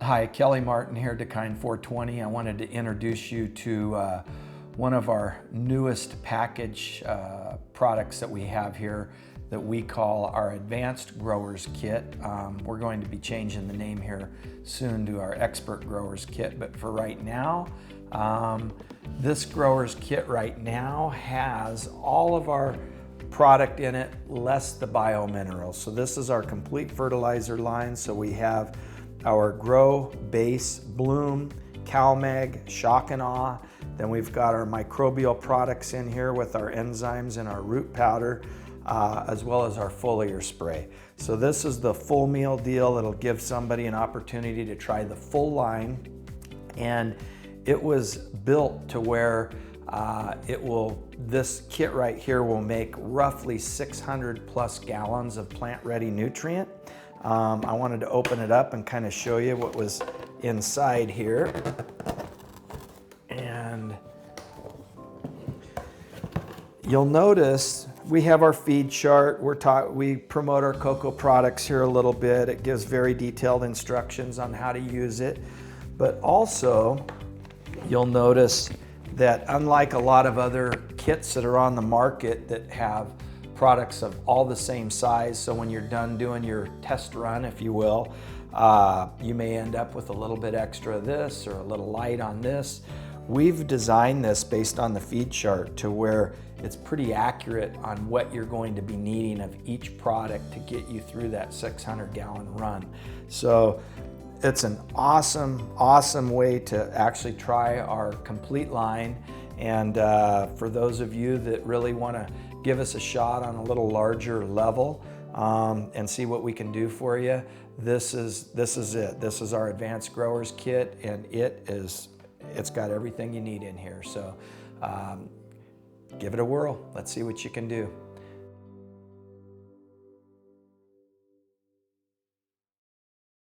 Hi, Kelly Martin here, Dakine 420. I wanted to introduce you to one of our newest package products that we have here that we call our Advanced Growers Kit. We're going to be changing the name here soon to our Expert Growers Kit, but for right now, this Growers Kit right now has all of our product in it, less the biominerals. So this is our complete fertilizer line. So we have our Grow, Base, Bloom, CalMag, Shock and Awe. Then we've got our microbial products in here with our enzymes and our root powder, as well as our foliar spray. So this is the full meal deal. It'll give somebody an opportunity to try the full line. And it was built to where this kit right here will make roughly 600 plus gallons of plant-ready nutrient. I wanted to open it up and kind of show you what was inside here. And you'll notice we have our feed chart. We promote our cocoa products here a little bit. It gives very detailed instructions on how to use it. But also, you'll notice that unlike a lot of other kits that are on the market that have products of all the same size, so when you're done doing your test run, if you will, you may end up with a little bit extra of this or a little light on this. We've designed this based on the feed chart to where it's pretty accurate on what you're going to be needing of each product to get you through that 600 gallon run. So it's an awesome way to actually try our complete line. And for those of you that really want to give us a shot on a little larger level and see what we can do for you, this is it. This is our Advanced Growers Kit, and it's got everything you need in here. So give it a whirl. Let's see what you can do.